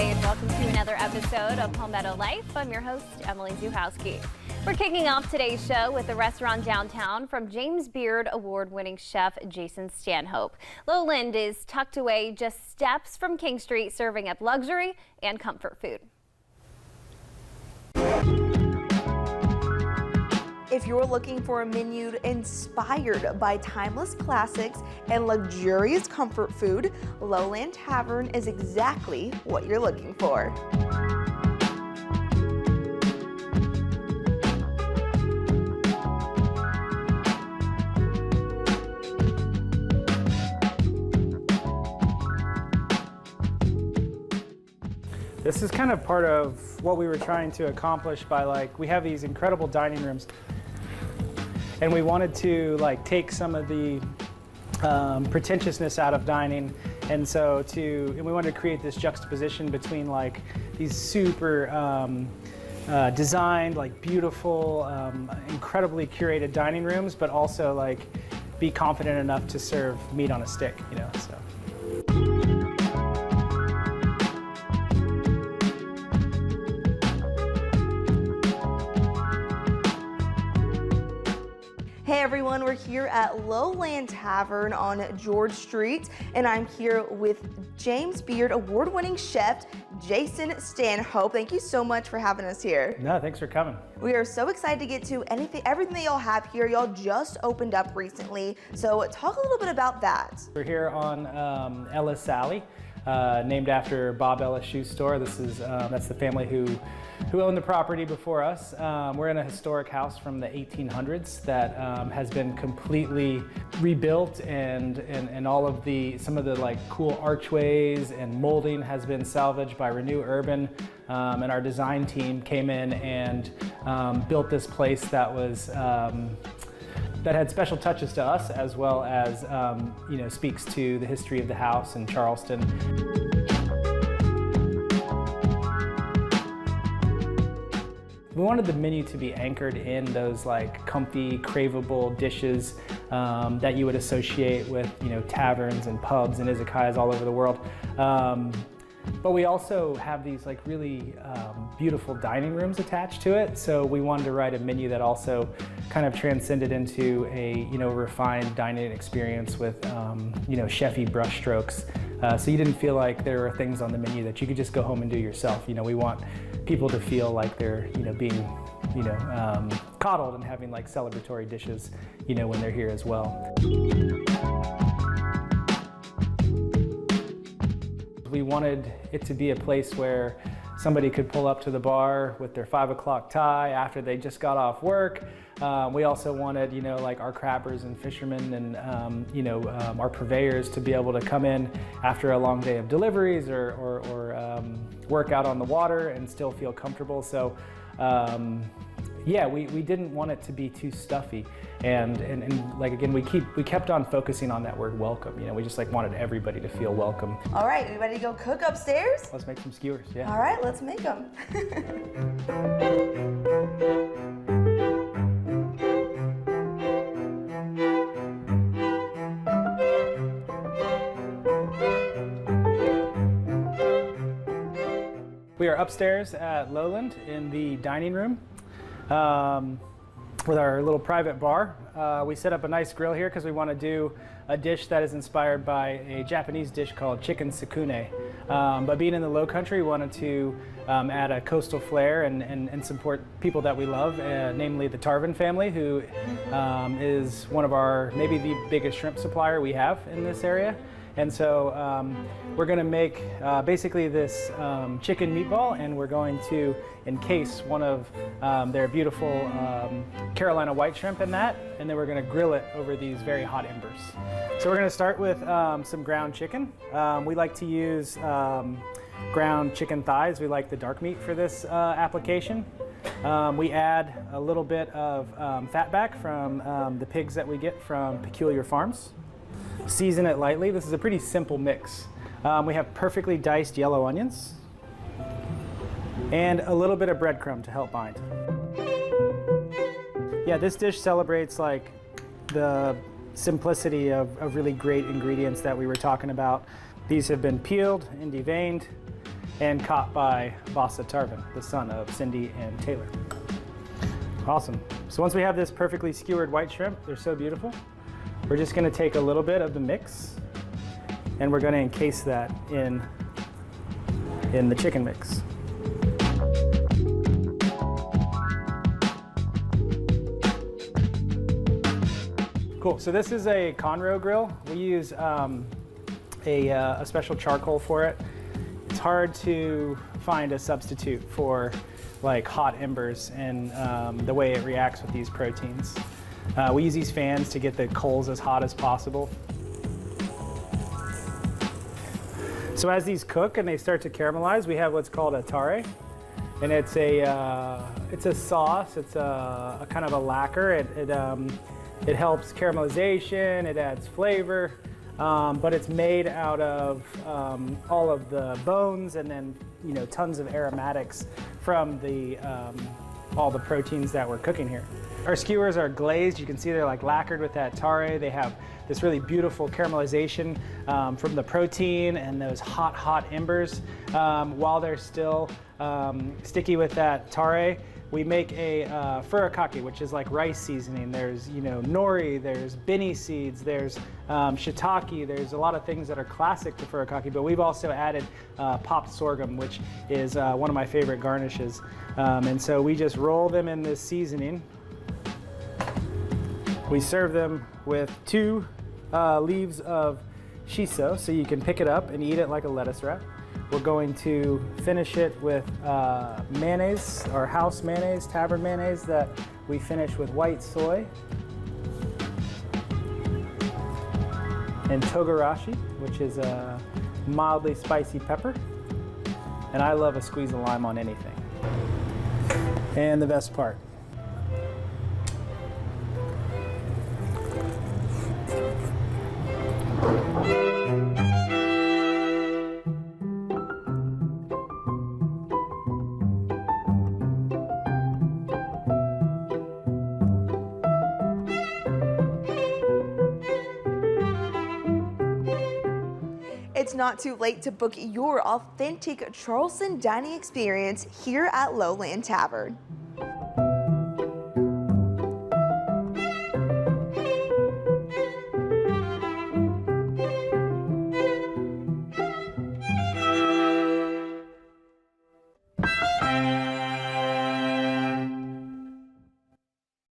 Day and welcome to another episode of Palmetto Life. I'm your host, Emily Zuhowski. We're kicking off today's show with a restaurant downtown from James Beard award-winning chef Jason Stanhope. Lowland is tucked away just steps from King Street, serving up luxury and comfort food. If you're looking for a menu inspired by timeless classics and luxurious comfort food, Lowland Tavern is exactly what you're looking for. This is kind of part of what we were trying to accomplish by we have these incredible dining rooms, and we wanted to take some of the pretentiousness out of dining, and we wanted to create this juxtaposition between these super designed, beautiful, incredibly curated dining rooms, but also be confident enough to serve meat on a stick, so. Hey everyone, we're here at Lowland Tavern on George Street, and I'm here with James Beard award-winning chef Jason Stanhope. Thank you so much for having us here. No, thanks for coming. We are so excited to get to everything that y'all have here. Y'all just opened up recently, so talk a little bit about that. We're here on Ellis Alley, named after Bob Ellis Shoe Store. That's the family who owned the property before us. We're in a historic house from the 1800s that has been completely rebuilt, and all of some of the cool archways and molding has been salvaged by Renew Urban, and our design team came in and built this place that was that had special touches to us, as well as speaks to the history of the house in Charleston. We wanted the menu to be anchored in those comfy, craveable dishes that you would associate with taverns and pubs and izakayas all over the world. But we also have these really beautiful dining rooms attached to it. So we wanted to write a menu that also kind of transcended into a refined dining experience with chefy brushstrokes. So you didn't feel like there were things on the menu that you could just go home and do yourself. We want people to feel like they're being coddled and having celebratory dishes when they're here as well. We wanted it to be a place where somebody could pull up to the bar with their 5 o'clock tie after they just got off work. We also wanted, our crabbers and fishermen and, our purveyors to be able to come in after a long day of deliveries or work out on the water and still feel comfortable. So, yeah, we didn't want it to be too stuffy, and again, we kept on focusing on that word welcome. We just wanted everybody to feel welcome. All right, we ready to go cook upstairs? Let's make some skewers. Yeah. All right, let's make them. We are upstairs at Lowland in the dining room with our little private bar. We set up a nice grill here because we want to do a dish that is inspired by a Japanese dish called chicken sukune. But being in the low country, we wanted to add a coastal flair and support people that we love, namely the Tarvin family, who is one of our, maybe the biggest shrimp supplier we have in this area. And so we're going to make basically this chicken meatball, and we're going to encase one of their beautiful Carolina white shrimp in that, and then we're going to grill it over these very hot embers. So we're going to start with some ground chicken. We like to use ground chicken thighs. We like the dark meat for this application. We add a little bit of fatback from the pigs that we get from Peculiar Farms. Season it lightly. This is a pretty simple mix. We have perfectly diced yellow onions and a little bit of breadcrumb to help bind. Yeah, this dish celebrates the simplicity of really great ingredients that we were talking about. These have been peeled and deveined, and caught by Vasa Tarvin, the son of Cindy and Taylor. Awesome. So once we have this perfectly skewered white shrimp, they're so beautiful, we're just gonna take a little bit of the mix and we're gonna encase that in the chicken mix. Cool, so this is a Conroe grill. We use a special charcoal for it. It's hard to find a substitute for like hot embers and the way it reacts with these proteins. We use these fans to get the coals as hot as possible. So as these cook and they start to caramelize, we have what's called a tare, and it's a sauce. It's a kind of a lacquer. It helps caramelization. It adds flavor, but it's made out of all of the bones and then tons of aromatics from all the proteins that we're cooking here. Our skewers are glazed. You can see they're like lacquered with that tare. They have this really beautiful caramelization from the protein and those hot embers. While they're still sticky with that tare, we make a furikake, which is like rice seasoning. There's nori, there's bini seeds, there's shiitake. There's a lot of things that are classic to furikake, but we've also added popped sorghum, which is one of my favorite garnishes. And so we just roll them in this seasoning. We serve them with 2 leaves of shiso, so you can pick it up and eat it like a lettuce wrap. We're going to finish it with mayonnaise, our house mayonnaise, tavern mayonnaise that we finish with white soy and togarashi, which is a mildly spicy pepper. And I love a squeeze of lime on anything. And the best part. It's not too late to book your authentic Charleston dining experience here at Lowland Tavern.